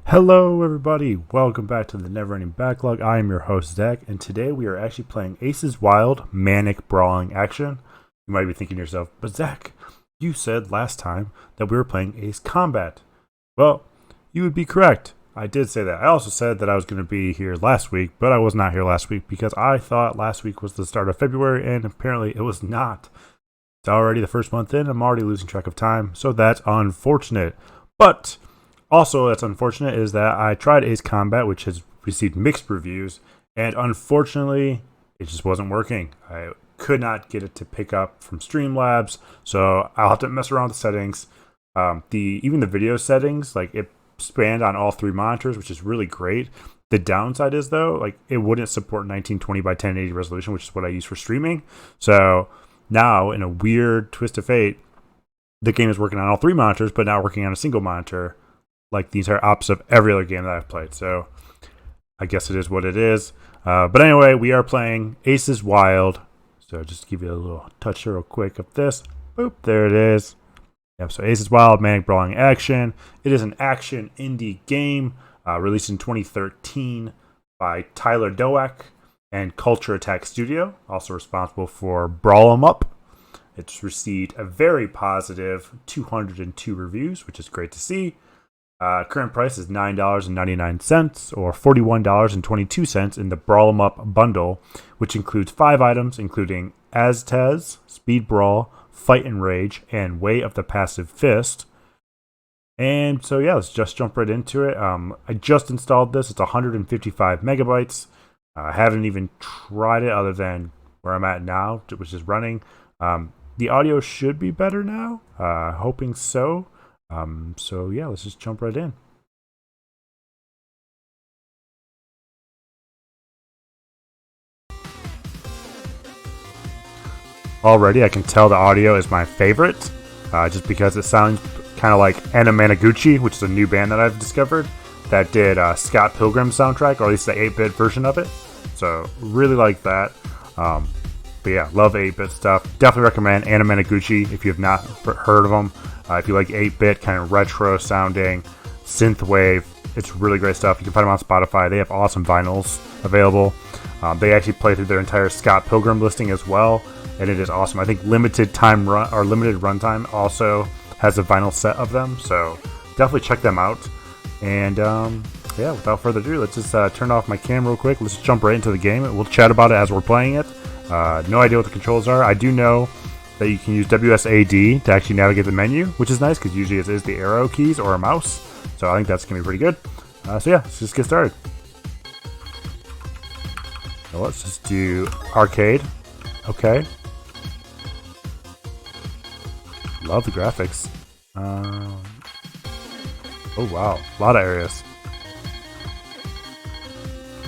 Hello everybody, welcome back to the Never Ending Backlog. I am your host Zach, and today we are actually playing Aces Wild Manic Brawling Action. You might be thinking to yourself, but Zach, you said last time that we were playing Ace Combat. Well, you would be correct. I did say that. I also said that I was going to be here last week, but I was not here last week because I thought last week was the start of February, and apparently it was not. It's already the first month in, I'm already losing track of time, so that's unfortunate. But also, that's unfortunate is that I tried Ace Combat, which has received mixed reviews, and unfortunately, it just wasn't working. I could not get it to pick up from Streamlabs, so I'll have to mess around with the settings. Even the video settings, like it spanned on all three monitors, which is really great. The downside is though, like it wouldn't support 1920 by 1080 resolution, which is what I use for streaming. So now, in a weird twist of fate, the game is working on all three monitors, but not working on a single monitor, like the entire opposite of every other game that I've played. So I guess it is what it is. But anyway, we are playing Aces Wild. So just to give you a little touch real quick of this. Boop, there it is. Yep, so Aces Wild, Manic Brawling Action. It is an action indie game released in 2013 by Tyra Doak and Culture Attack Studio, also responsible for Brawl 'em Up. It's received a very positive 202 reviews, which is great to see. Current price is $9.99 or $41.22 in the Brawl 'em Up bundle, which includes 5 items, including Aztez, Speed Brawl, Fight and Rage, and Way of the Passive Fist. And so yeah, let's just jump right into it. I just installed this. It's 155 megabytes. I haven't even tried it other than where I'm at now, which is running. The audio should be better now. Hoping so. So yeah, let's just jump right in. Already, I can tell the audio is my favorite, just because it sounds kind of like Anna Managuchi, which is a new band that I've discovered that did Scott Pilgrim's soundtrack, or at least the 8-bit version of it. So really like that. But yeah, love 8-bit stuff. Definitely recommend Anna Managuchi if you have not heard of them. If you like 8-bit, kind of retro sounding, synthwave, it's really great stuff. You can find them on Spotify. They have awesome vinyls available. They actually play through their entire Scott Pilgrim listing as well, and it is awesome. I think limited runtime also has a vinyl set of them, so definitely check them out. And yeah, without further ado, let's just turn off my camera real quick. Let's jump right into the game. We'll chat about it as we're playing it. No idea what the controls are. I do know that you can use WSAD to actually navigate the menu, which is nice because usually it is the arrow keys or a mouse. So I think that's going to be pretty good. So yeah, let's just get started. So let's just do arcade. Okay. Love the graphics. Oh wow, a lot of areas.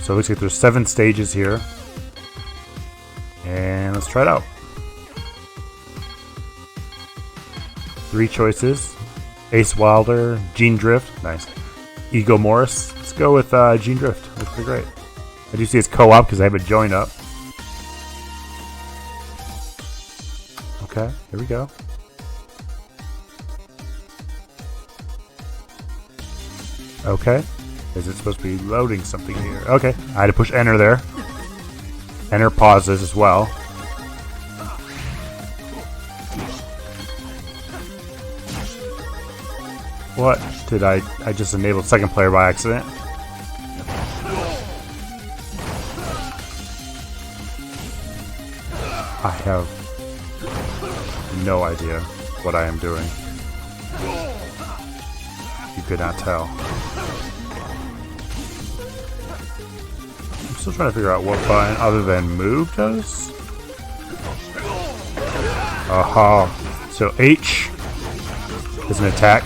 So it looks like there's 7 stages here. And let's try it out. 3 choices. Ace Wilder, Gene Drift, nice. Ego Morris, let's go with Gene Drift, looks pretty great. I do see it's co-op because I have it joined up. Okay, here we go. Okay, is it supposed to be loading something here? Okay, I had to push enter there. Enter pauses as well. What? Did I just enabled second player by accident? I have no idea what I am doing. You could not tell. I'm still trying to figure out what button other than move does. Aha. So H is an attack.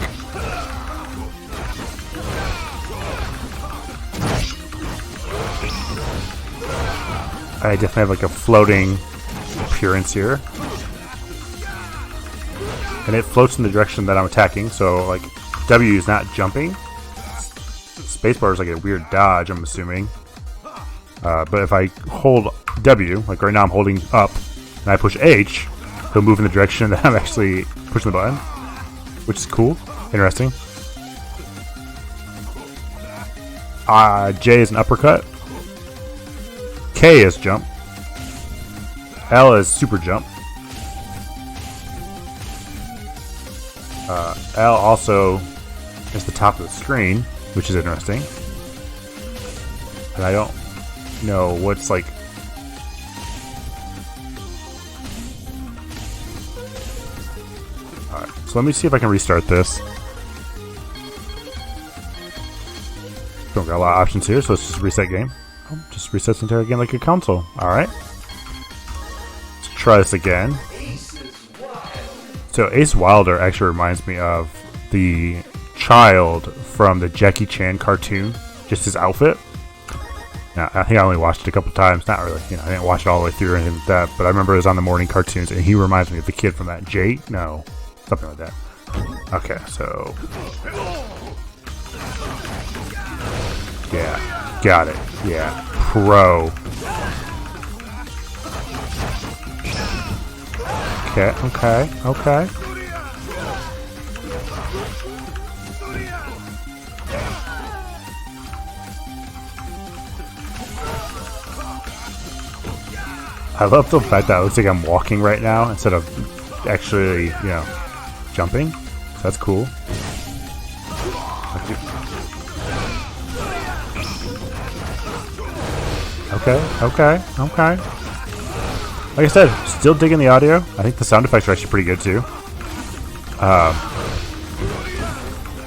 I definitely have like a floating appearance here. And it floats in the direction that I'm attacking, so like W is not jumping. Spacebar is like a weird dodge, I'm assuming. But if I hold W, like right now I'm holding up, and I push H, he'll move in the direction that I'm actually pushing the button, which is cool, interesting. J is an uppercut. K is jump. L is super jump. L also is the top of the screen, which is interesting. And I don't know what's like. Alright, so let me see if I can restart this. Don't got a lot of options here, so let's just reset game. Oh, just resets the entire game like a console. Alright. Let's try this again. So Ace Wilder actually reminds me of the child from the Jackie Chan cartoon. Just his outfit. Now, I think I only watched it a couple times. Not really, I didn't watch it all the way through or anything like that. But I remember it was on the morning cartoons, and he reminds me of the kid from that. Jay? No. Something like that. Okay, so... yeah. Got it. Yeah. Pro. Okay. I love the fact that it looks like I'm walking right now instead of actually, jumping. So that's cool. Okay. Like I said, still digging the audio. I think the sound effects are actually pretty good too.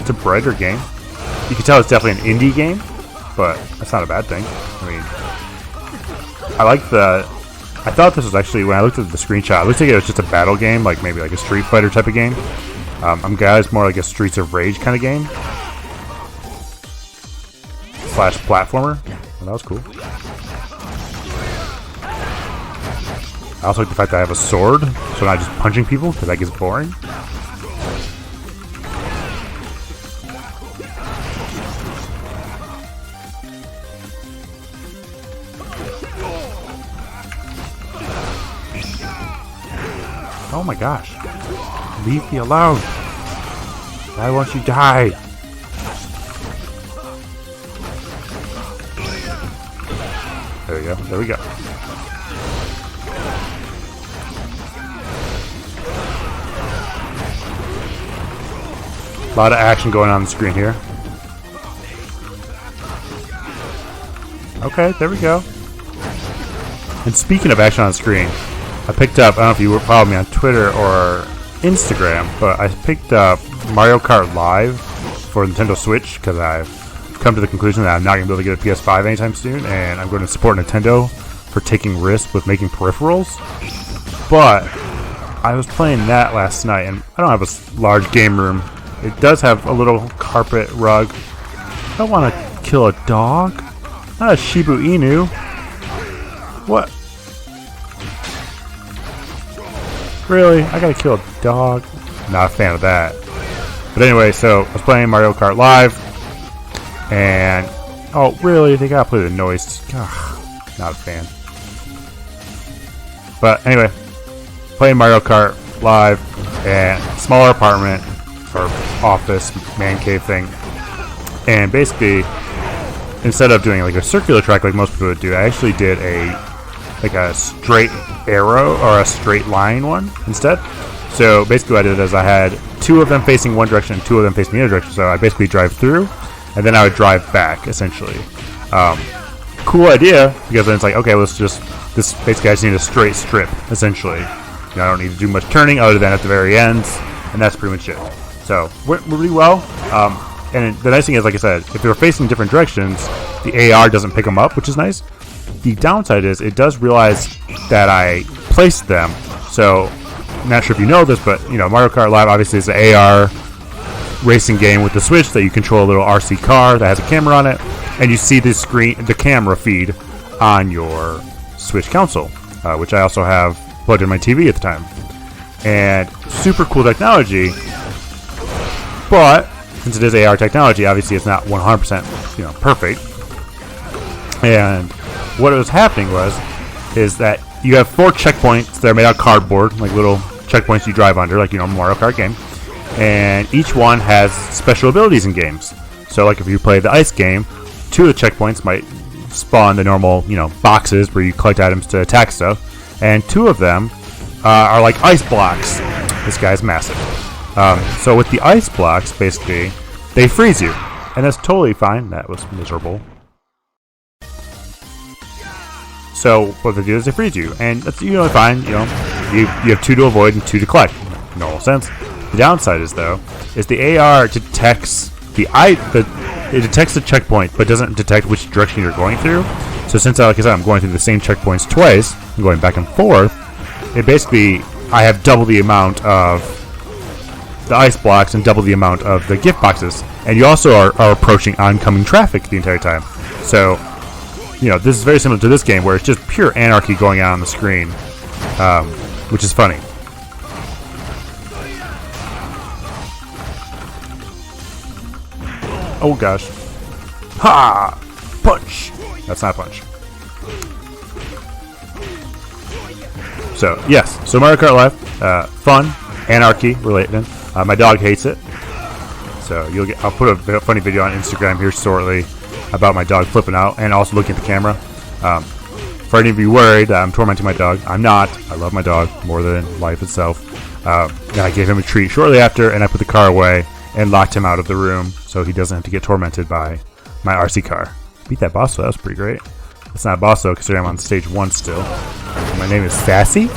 It's a brighter game. You can tell it's definitely an indie game, but that's not a bad thing. I mean, I thought this was actually, when I looked at the screenshot, it looked like it was just a battle game, like maybe like a Street Fighter type of game. I'm guessing more like a Streets of Rage kind of game. / platformer. Well, that was cool. I also like the fact that I have a sword, so I'm not just punching people, because that gets boring. Oh my gosh. Leave me alone. Why won't you die? There we go. A lot of action going on the screen here. Okay, there we go. And speaking of action on the screen, I picked up, I don't know if you followed me on Twitter or Instagram, but I picked up Mario Kart Live for Nintendo Switch because I've come to the conclusion that I'm not going to be able to get a PS5 anytime soon, and I'm going to support Nintendo for taking risks with making peripherals. But I was playing that last night, and I don't have a large game room. It does have a little carpet rug. I don't want to kill a dog. Not a Shiba Inu. What? Really? I gotta kill a dog? Not a fan of that. But anyway, so I was playing Mario Kart Live, and oh, really? They gotta play the noise. Ugh, not a fan. But anyway, playing Mario Kart Live, and smaller apartment or office man cave thing, and basically, instead of doing like a circular track like most people would do, I actually did a straight arrow or a straight line one instead. So basically what I did is I had two of them facing one direction and two of them facing the other direction. So I basically drive through and then I would drive back essentially. Cool idea, because then it's like, okay, this basically I just need a straight strip essentially. I don't need to do much turning other than at the very ends, and that's pretty much it. So went really well. And the nice thing is, like I said, if they're facing different directions, the AR doesn't pick them up, which is nice. The downside is it does realize that I placed them. So I'm not sure if you know this, but Mario Kart Live obviously is an AR racing game with the Switch that you control a little RC car that has a camera on it, and you see the camera feed on your Switch console, which I also have plugged in my TV at the time. And super cool technology, but since it is AR technology, obviously it's not 100% perfect. And what was happening is that you have 4 checkpoints that are made out of cardboard, like little checkpoints you drive under, like Mario Kart game. And each one has special abilities in games. So like if you play the ice game, 2 of the checkpoints might spawn the normal, boxes where you collect items to attack stuff, and 2 of them are like ice blocks. This guy's massive. So with the ice blocks, basically, they freeze you, and that's totally fine. That was miserable. So what they do is they freeze you, and that's fine. You have 2 to avoid and 2 to collect. Normal sense. The downside is the AR detects it detects the checkpoint, but doesn't detect which direction you're going through. So since, like I said, I'm going through the same checkpoints twice, I'm going back and forth, I have double the amount of the ice blocks and double the amount of the gift boxes. And you also are approaching oncoming traffic the entire time. So, this is very similar to this game where it's just pure anarchy going on the screen, which is funny. Oh gosh. Ha! Punch! That's not a punch. So, yes. So Mario Kart Live, fun, anarchy related. My dog hates it. So I'll put a funny video on Instagram here shortly about my dog flipping out and also looking at the camera. For any of you worried that I'm tormenting my dog, I'm not. I love my dog more than life itself. And I gave him a treat shortly after, and I put the car away and locked him out of the room so he doesn't have to get tormented by my RC car. Beat that boss, so that was pretty great. It's not a boss, though, considering I'm on stage 1 still. My name is Sassy.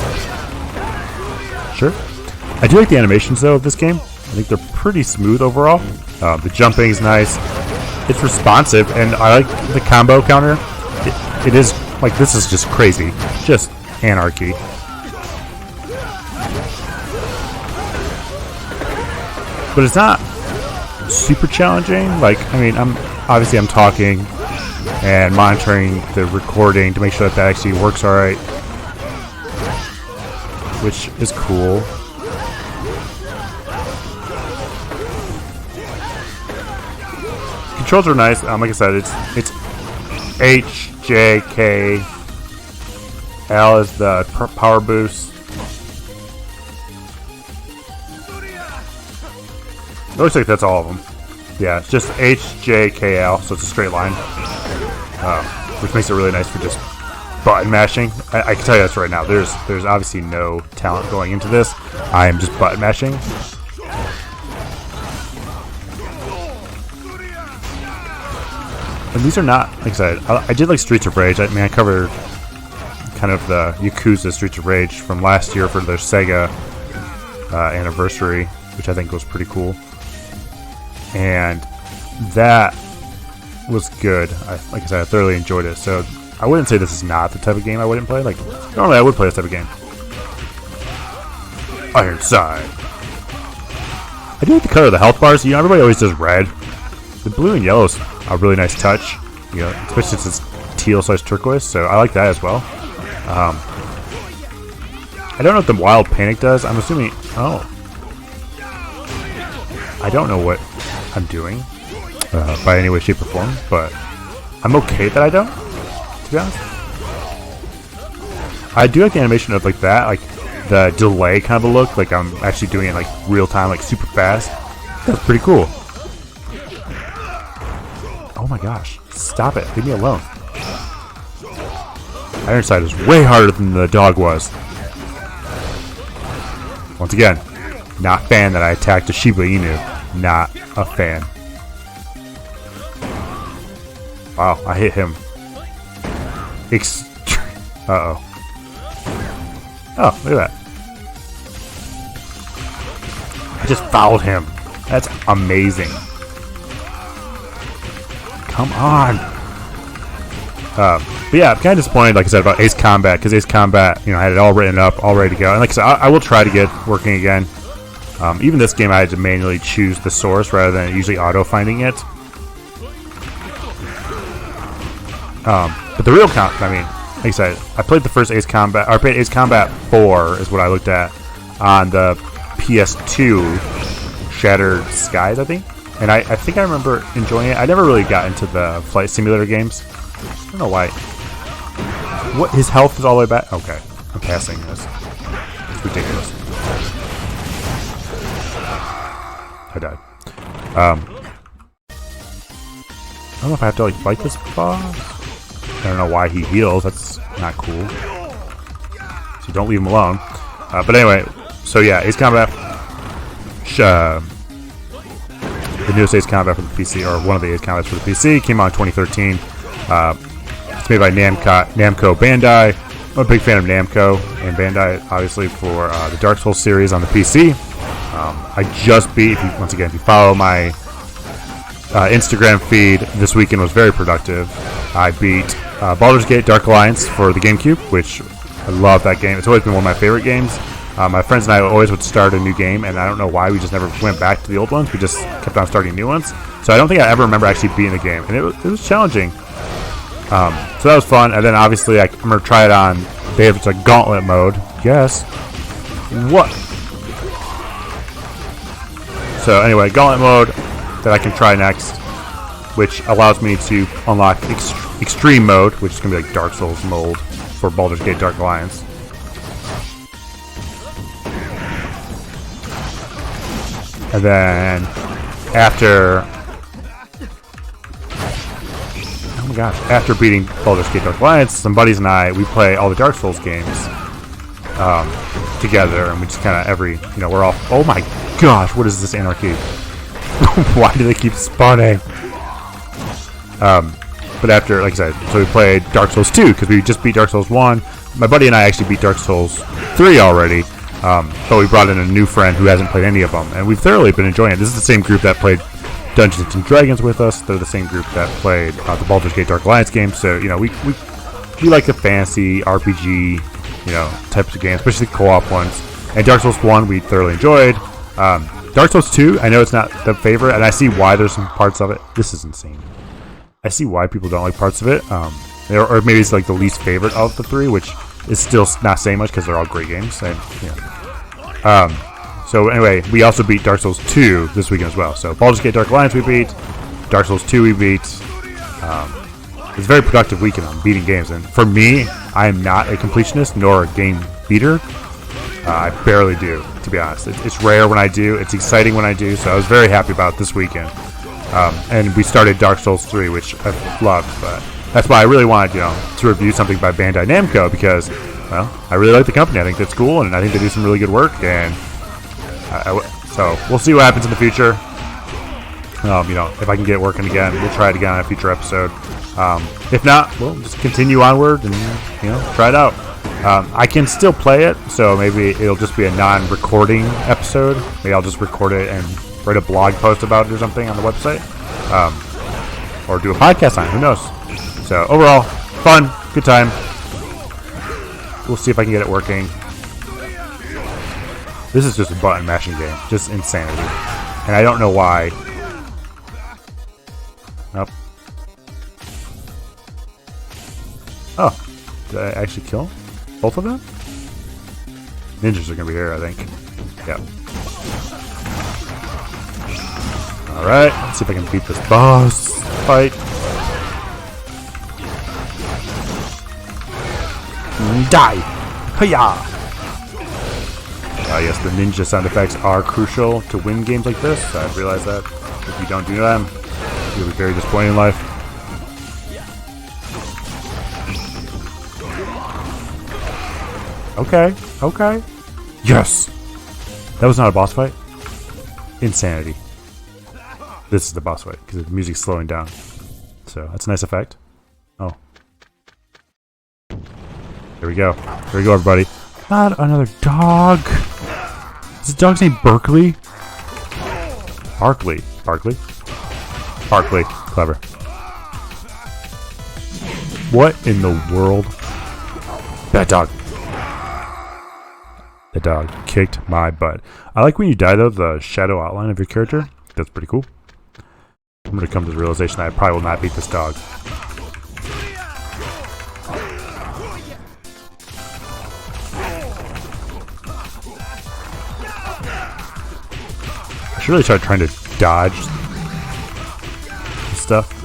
Sure. I do like the animations, though, of this game. I think they're pretty smooth overall. The jumping is nice. It's responsive, and I like the combo counter. It is, like, this is just crazy. Just anarchy. But it's not super challenging. Like, I'm talking and monitoring the recording to make sure that actually works alright, which is cool. Controls are nice. Like I said, it's H, J, K. L is the power boost. It looks like that's all of them. Yeah, it's just H, J, K, L, so it's a straight line. Which makes it really nice for just button mashing. I can tell you this right now. There's obviously no talent going into this. I am just button mashing. And these are not, like I said, I did like Streets of Rage. I covered kind of the Yakuza Streets of Rage from last year for their Sega anniversary, which I think was pretty cool. And that was good. Like I said, I thoroughly enjoyed it. So I wouldn't say this is not the type of game I wouldn't play. Like, normally I would play this type of game. Ironside. I do like the color of the health bars. Everybody always does red. The blue and yellow is a really nice touch. Especially since it's teal/turquoise. So I like that as well. I don't know what the Wild Panic does. I'm assuming. Oh. I don't know what I'm doing by any way, shape, or form, but I'm okay that I don't, to be honest. I do like the animation of like that, like the delay kind of a look, like I'm actually doing it like real time, like super fast. That's pretty cool. Oh my gosh, stop it, leave me alone. Ironside is way harder than the dog was. Once again, not fan that I attacked a Shiba Inu. Not a fan. Wow, I hit him. Uh-oh. Oh, look at that. I just fouled him. That's amazing. Come on. But yeah, I'm kind of disappointed, like I said, about Ace Combat, because Ace Combat, I had it all written up, all ready to go. And like I said, I will try to get working again. Even this game, I had to manually choose the source rather than usually auto-finding it. But the real like I said, I played the first Ace Combat, or I played Ace Combat 4 is what I looked at on the PS2 Shattered Skies, I think. And I think I remember enjoying it. I never really got into the flight simulator games. I don't know why. What? His health is all the way back? Okay. I'm passing this. It's ridiculous. I died. I don't know if I have to like fight this boss. I don't know why he heals. That's not cool. So don't leave him alone. But anyway, so yeah, Ace Combat. The newest Ace Combat for the PC, or one of the Ace Combats for the PC, came out in 2013. It's made by Namco Bandai. I'm a big fan of Namco and Bandai, obviously, for the Dark Souls series on the PC. I just beat, once again, if you follow my Instagram feed, this weekend was very productive. I beat Baldur's Gate Dark Alliance for the GameCube, which I love that game. It's always been one of my favorite games. My friends and I always would start a new game, and I don't know why we just never went back to the old ones. We just kept on starting new ones. So I don't think I ever remember actually beating the game, and it was challenging. So that was fun, and then obviously I'm going to try it on. They have a gauntlet mode. Yes. What? So anyway, gauntlet mode that I can try next, which allows me to unlock extreme mode, which is going to be like Dark Souls mode for Baldur's Gate Dark Alliance. And then after, oh my gosh, after beating Baldur's Gate Dark Alliance, some buddies and I, we play all the Dark Souls games together, and we just kind of we're all, oh my gosh, what is this anarchy? Why do they keep spawning? But after, like I said, so we played Dark Souls 2, because we just beat Dark Souls 1. My buddy and I actually beat Dark Souls 3 already. But we brought in a new friend who hasn't played any of them, and we've thoroughly been enjoying it. This is the same group that played Dungeons and Dragons with us. They're the same group that played the Baldur's Gate Dark Alliance game. So we like the fantasy RPG types of games, especially the co-op ones. And Dark Souls 1 we thoroughly enjoyed. Dark Souls 2, I know it's not the favorite, and I see why there's some parts of it. This is insane. I see why people don't like parts of it, or maybe it's like the least favorite of the three, which is still not saying much because they're all great games. And, so anyway, we also beat Dark Souls 2 this weekend as well. So Baldur's Gate Dark Alliance we beat, Dark Souls 2 we beat. It's a very productive weekend on beating games, and for me, I am not a completionist nor a game beater. I barely do, to be honest. It's rare when I do. It's exciting when I do. So I was very happy about this weekend. And we started Dark Souls 3, which I loved. But that's why I really wanted, to review something by Bandai Namco, because, well, I really like the company. I think that's cool, and I think they do some really good work. And so we'll see what happens in the future. If I can get it working again, we'll try it again on a future episode. If not, we'll just continue onward and try it out. I can still play it, so maybe it'll just be a non-recording episode. Maybe I'll just record it and write a blog post about it or something on the website, or do a podcast on it. Who knows? So overall, fun, good time. We'll see if I can get it working. This is just a button mashing game, just insanity, and I don't know why. Nope. Oh, did I actually kill both of them? Ninjas are gonna be here, I think. Yep. Alright, let's see if I can beat this boss fight. Die! Hiya! Yes, the ninja sound effects are crucial to win games like this. I've realized that. If you don't do them, you'll be very disappointed in life. Okay. Yes! That was not a boss fight? Insanity. This is the boss fight, because the music's slowing down. So, that's a nice effect. Oh. There we go. There we go, everybody. Not another dog! Is this dog's name Berkeley? Barkley. Barkley? Barkley. Clever. What in the world? Bad dog. The dog kicked my butt. I like when you die, though, the shadow outline of your character. That's pretty cool. I'm going to come to the realization that I probably will not beat this dog. I should really start trying to dodge stuff.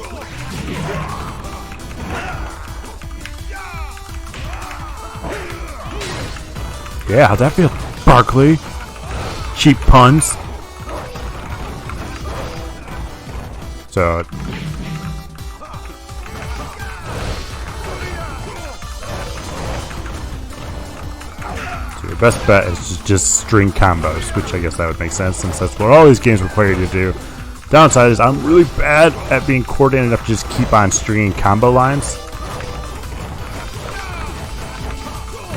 Yeah, how'd that feel? Barkley. Cheap puns. So, Your best bet is just string combos, which I guess that would make sense since that's what all these games require you to do. Downside is I'm really bad at being coordinated enough to just keep on stringing combo lines.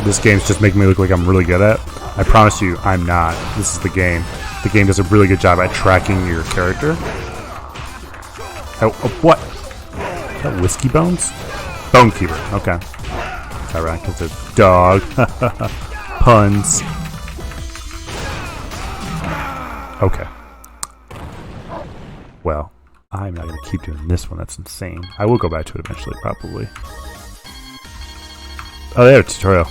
This game's just making me look like I'm really good at. I promise you, I'm not. This is the game. The game does a really good job at tracking your character. Oh, what? Is that Whiskey Bones? Bonekeeper. Okay. That's ironic because it's dog. Puns. Okay. Well, I'm not going to keep doing this one. That's insane. I will go back to it eventually, probably. Oh, they have a tutorial.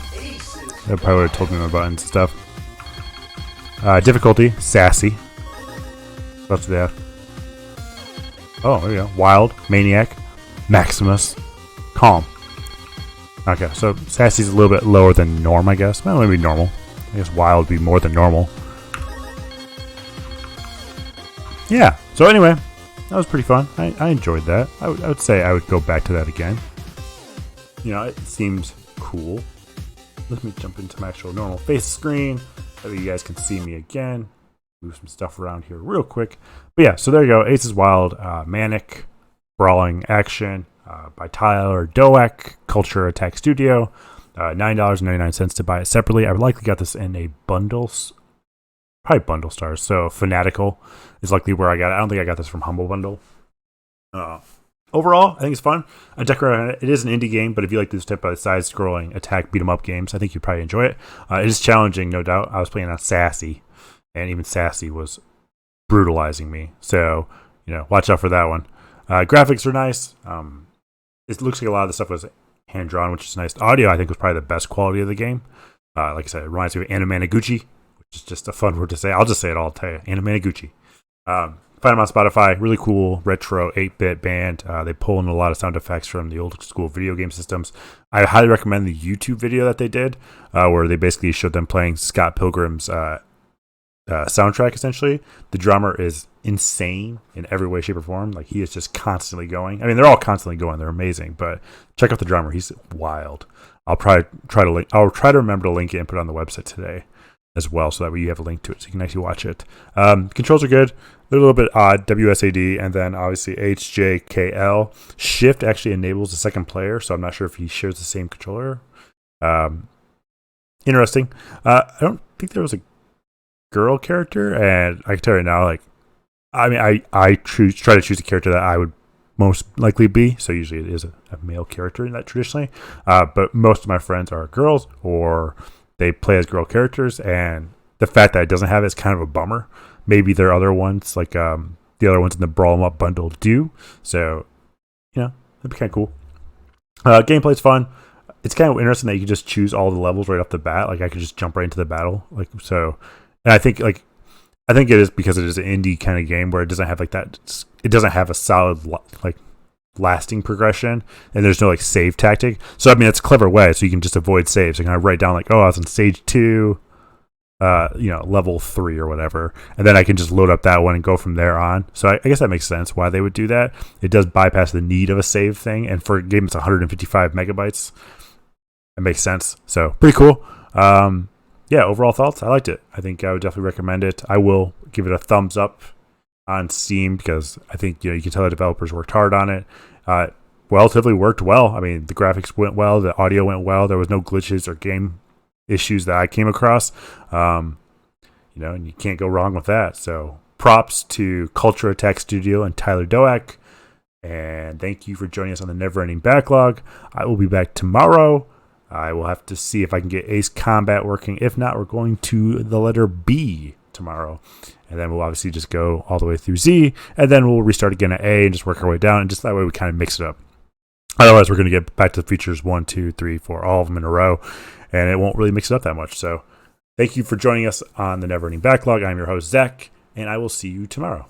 They probably would have told me my buttons and stuff. Difficulty, sassy. What else do they have? Oh, there you go. Wild, maniac, Maximus, calm. Okay, so sassy's a little bit lower than norm, I guess. Well, maybe normal. I guess wild would be more than normal. Yeah, so anyway, that was pretty fun. I enjoyed that. I would say I would go back to that again. You know, it seems cool. Let me jump into my actual normal face screen so that you guys can see me again. Move some stuff around here real quick. But yeah, so there you go. Aces Wild, Manic Brawling Action by Tyra Doak, Culture Attack Studio. $9.99 to buy it separately. I likely got this in a bundle. Probably bundle stars. So Fanatical is likely where I got it. I don't think I got this from Humble Bundle. Overall, I think it's fun. I decorate it. It is an indie game, but if you like this type of side-scrolling attack beat-em-up games, I think you'd probably enjoy it. It is challenging, no doubt. I was playing on Sassy, and even Sassy was brutalizing me. So, you know, watch out for that one. Graphics are nice. It looks like a lot of the stuff was hand-drawn, which is nice. The audio, I think, was probably the best quality of the game. Like I said, it reminds me of Anamanaguchi, which is just a fun word to say. I'll just say it all, I'll tell you. Anamanaguchi. Find them on Spotify. Really cool retro 8-bit band. They pull in a lot of sound effects from the old school video game systems. I highly recommend the YouTube video that they did, where they basically showed them playing Scott Pilgrim's soundtrack, essentially. The drummer is insane in every way, shape, or form. Like, he is just constantly going. I mean, they're all constantly going. They're amazing, but check out the drummer. He's wild. I'll probably try to link. I'll try to remember to link it and put it on the website today as well, so that way you have a link to it so you can actually watch it. Controls are good. They're a little bit odd. WSAD and then obviously HJKL. Shift actually enables the second player, so I'm not sure if he shares the same controller. Interesting. I don't think there was a girl character, and I can tell you now, like, I mean, I try to choose a character that I would most likely be. So usually it is a male character in that traditionally. But most of my friends are girls, or they play as girl characters, and the fact that it doesn't have it is kind of a bummer. Maybe there are other ones, like the other ones in the Brawl 'em Up bundle do. So, you know, that'd be kind of cool. Gameplay's fun. It's kind of interesting that you can just choose all the levels right off the bat. Like, I could just jump right into the battle. Like, so, and I think it is because it is an indie kind of game where it doesn't have like that. It doesn't have a solid like lasting progression, and there's no like save tactic. So I mean, it's a clever way, so you can just avoid saves. You can write down like, oh, I was on stage 2, level 3 or whatever, and then I can just load up that one and go from there on. So I guess that makes sense why they would do that. It does bypass the need of a save thing, and for a game that's 155 megabytes, it makes sense. So pretty cool. Yeah, overall thoughts, I liked it. I think I would definitely recommend it. I will give it a thumbs up on Steam because I think, you know, you can tell the developers worked hard on it. Relatively worked well. I mean, the graphics went well, the audio went well. There was no glitches or game issues that I came across. And you can't go wrong with that. So props to Culture Attack Studio and Tyra Doak. And thank you for joining us on the Never Ending Backlog. I will be back tomorrow. I will have to see if I can get Ace Combat working. If not, we're going to the letter B tomorrow. And then we'll obviously just go all the way through Z. And then we'll restart again at A and just work our way down. And just that way we kind of mix it up. Otherwise, we're going to get back to the features 1, 2, 3, 4, all of them in a row. And it won't really mix it up that much. So thank you for joining us on the Never Ending Backlog. I'm your host, Zach. And I will see you tomorrow.